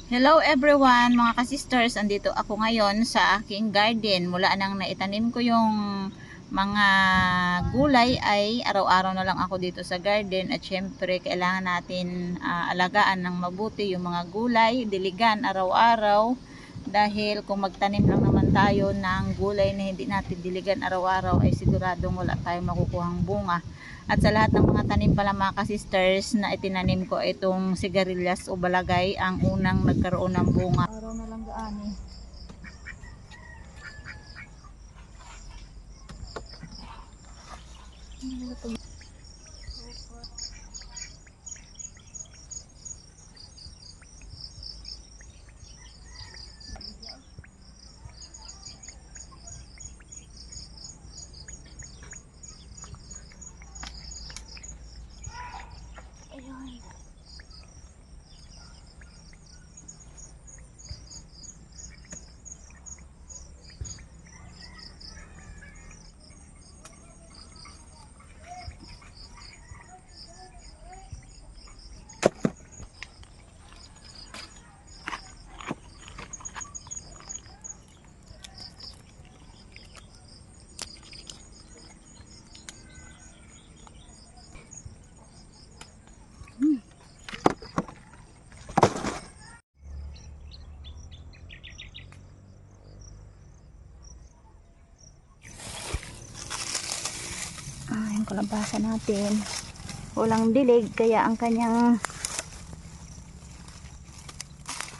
Hello everyone mga ka-sisters, andito ako ngayon sa aking garden. Mula nang naitanim ko yung mga gulay ay araw-araw na lang ako dito sa garden at syempre kailangan natin alagaan ng mabuti yung mga gulay, diligan araw-araw dahil kung magtanim lang naman tayo ng gulay na hindi natin diligan araw-araw ay siguradong wala tayong makukuhang bunga. At sa lahat ng mga tanim pala mga ka-sisters na itinanim ko itong sigarilyas o balagay ang unang nagkaroon ng bunga. Araw na lang gaani. Ayun. Yung kalabasa natin walang dilig kaya ang kanyang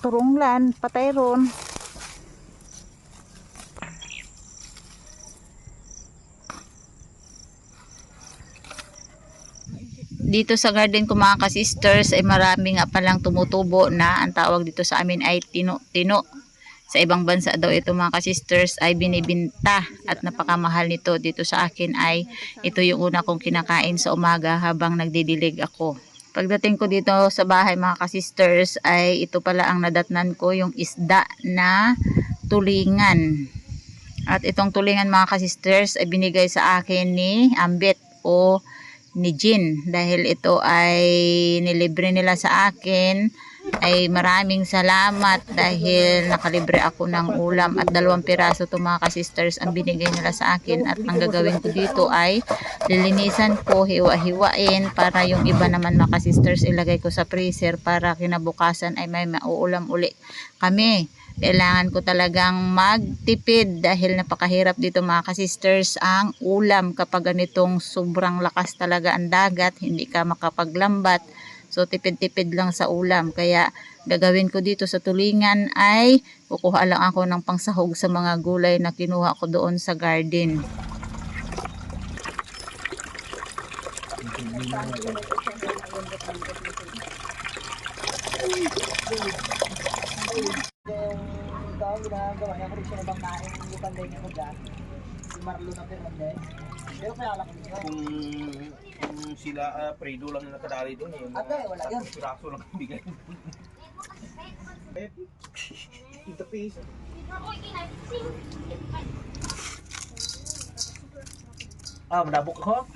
turunglan patay ron. Dito sa garden ko mga ka-sisters ay marami nga palang tumutubo na ang tawag dito sa amin ay tino-tino. Sa ibang bansa daw ito mga ka-sisters ay binibinta at napakamahal nito. Dito sa akin ay ito yung una kong kinakain sa umaga habang nagdidilig ako. Pagdating ko dito sa bahay mga ka-sisters ay ito pala ang nadatnan ko, yung isda na tulingan. At itong tulingan mga ka-sisters ay binigay sa akin ni Ambet o ni Jean dahil ito ay nilibre nila sa akin. Ay maraming salamat dahil nakalibre ako ng ulam at 2 piraso to mga ka-sisters ang binigay nila sa akin. At ang gagawin ko dito ay lilinisan ko, hiwa-hiwain para yung iba naman mga ka-sisters ilagay ko sa freezer para kinabukasan ay may mauulam uli kami. Kailangan ko talagang magtipid dahil napakahirap dito mga ka-sisters ang ulam kapag ganitong sobrang lakas talaga ang dagat, hindi ka makapaglambat. So tipid-tipid lang sa ulam. Kaya gagawin ko dito sa tulingan ay kukuha lang ako ng pangsahog sa mga gulay na kinuha ko doon sa garden. Ikaw, ginagawa niya ko rin siya na bang nain yung panday niya ko dyan. Si Marlo na Fernandez. Pero kaya lang niya. Kung sila Fredo lang na nakadali doon eh. Ate, wala yun. Piraso lang ang bigay. Ito piece. Manabok ako.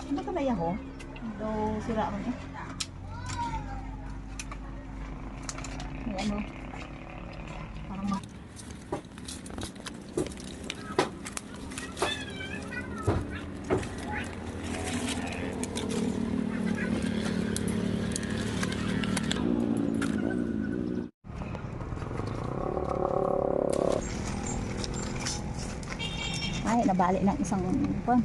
Ano ka na yan ho? Daw sira ko niya. May ano? Parang ay, nabali ng isang pan.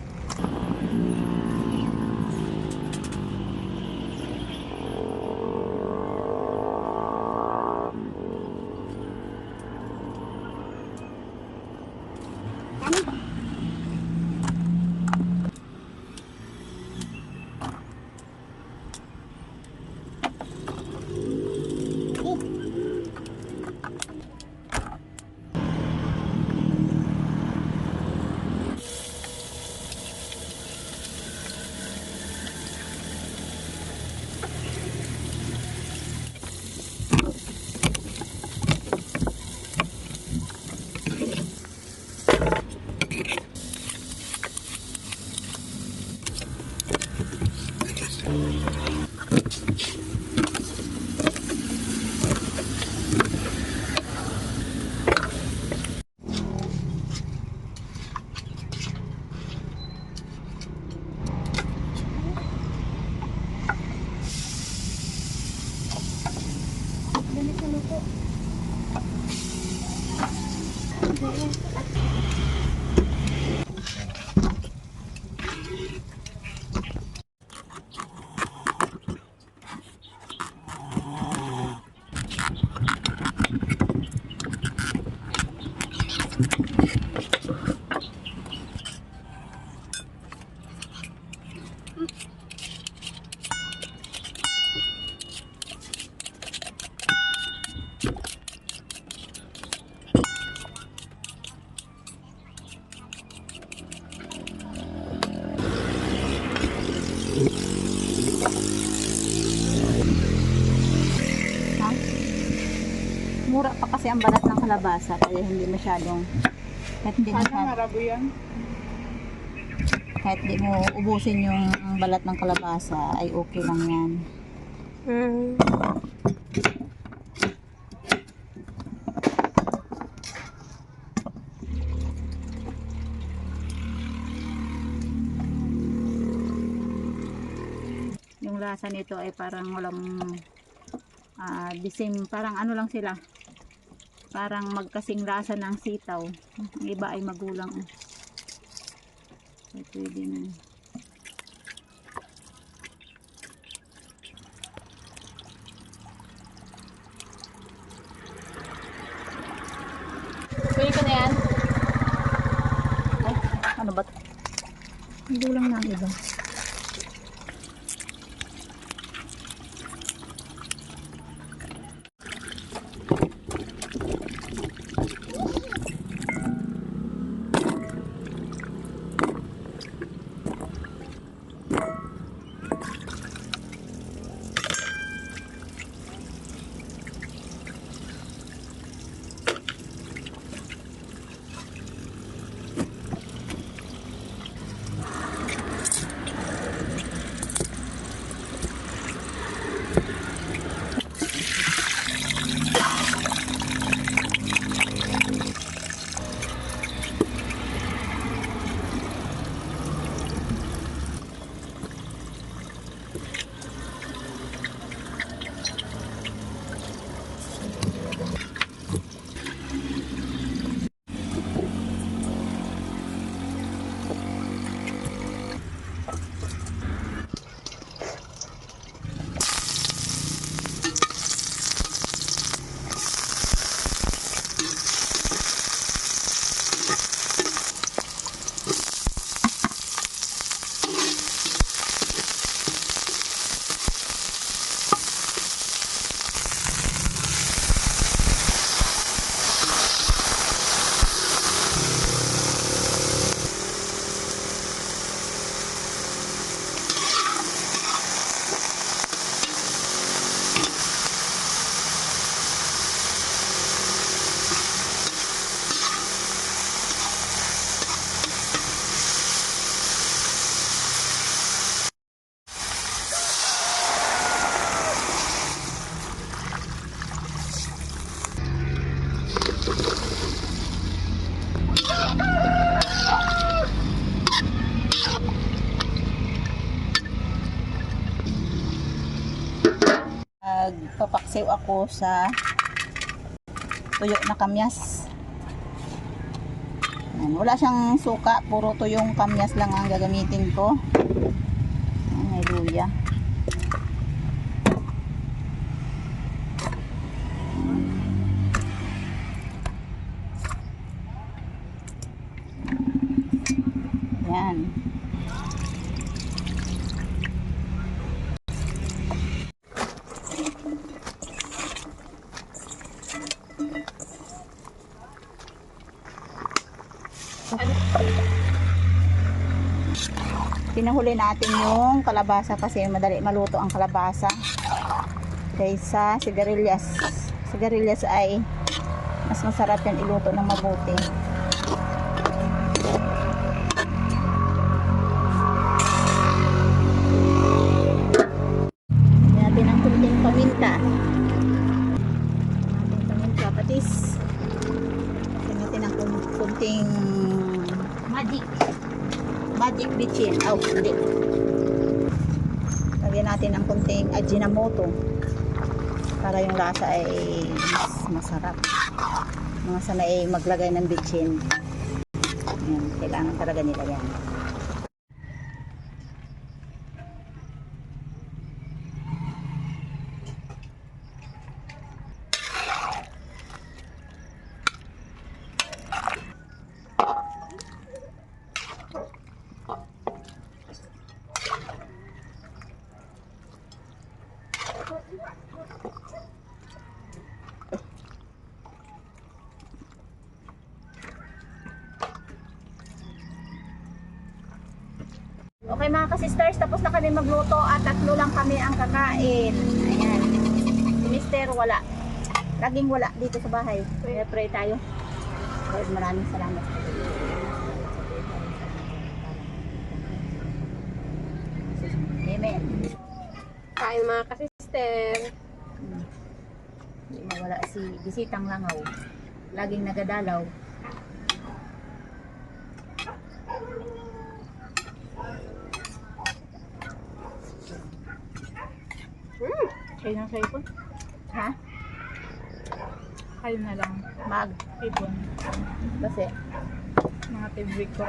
Ha? Mura pa kasi ang balat ng kalabasa kaya hindi masyadong kahit di mo ubusin yung balat ng kalabasa ay okay lang yan. Yung lasa nito ay parang walang the same, parang ano lang sila, parang magkasing lasa ng sitaw. Ang iba ay magulang. So, pwede na. Pwede ka na yan? Ay, ano ba? Magulang na ang iba. Nagpapaksiw ako sa tuyo na kamyas. Ayan, wala siyang suka, puro tuyong kamyas lang ang gagamitin ko. Ayan, may luya. Ayan. Pinahuli natin yung kalabasa kasi madali maluto ang kalabasa kaysa sigarilyas. Sigarilyas ay mas masarap yan iluto ng mabuti. Lagyan natin ang kunting paminta. Paminta patis. Lagyan natin ang kunting magic bitchin. Oh, hindi. Lagyan natin ang kunting Ajinomoto para yung lasa ay mas masarap. Mga sanay maglagay ng bitchin. Yan, kailangan talaga nila yan. Okay mga ka-sisters, tapos na kami magluto at 3 lang kami ang kakain. Ayan. Si Mister wala. Laging wala dito sa bahay. Kaya pray tayo. Lord, maraming salamat. Amen. Kain mga kasister. Hindi mawala si Bisitang Langaw. Laging nagadalaw. Kain ng cellphone. Ha? Kain na lang. Mag-ipon. Kasi Mga favorite ko.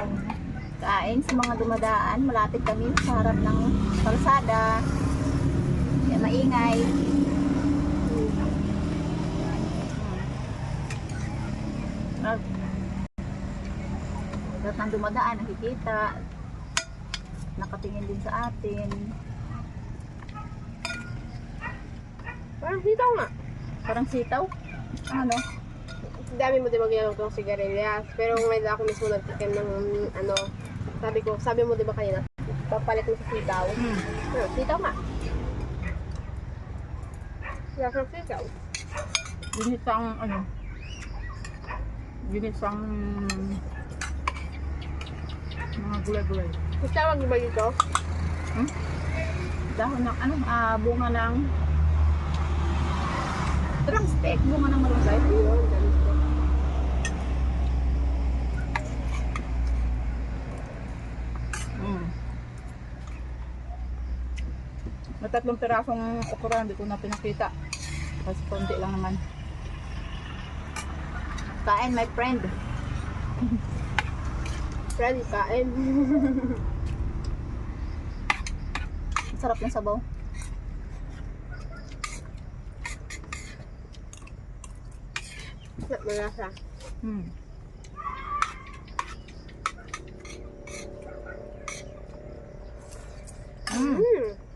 kain sa mga dumadaan. Malapit kami sa harap ng kalsada. Kaya maingay. Lahat ng dumadaan, nakikita. Nakatingin din sa atin. Parang sitaw nga. Parang sitaw. Ano? Dami mo din maglalong tong sigarilyas. Pero ngayon ako mismo nagtikim ng ano. Sabi mo di ba kanina? Papalit mo sa sitaw. Sitaw nga. Lasang sitaw. Ginisang ano? Ginisang mga gulay-gulay. Mas tawag di ba dito? Dahon ng ano? Bunga ng drumstick. Bunga ng marunggay. Yun, ganito. May 3 pirasong okra, hindi ko na pinakita. Kasi konti lang naman. Kain, my friend. Friend, kain. Sarap ng sabaw. Malasa.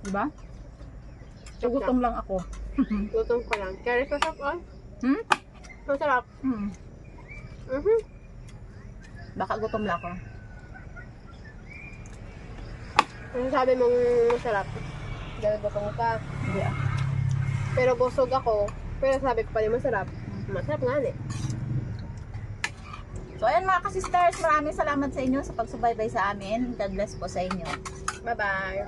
Diba? Gutom lang ako. Gutom ko lang. Kaya sasap on. Masarap. Baka gutom lang ako. Ano sabi mong masarap? Dahil gutom ka. Hindi ah. Pero busog ako. Pero sabi ko pa rin masarap. Masarap nga eh. So ayan mga ka-sisters, maraming salamat sa inyo sa pagsubaybay sa amin. God bless po sa inyo. Bye-bye.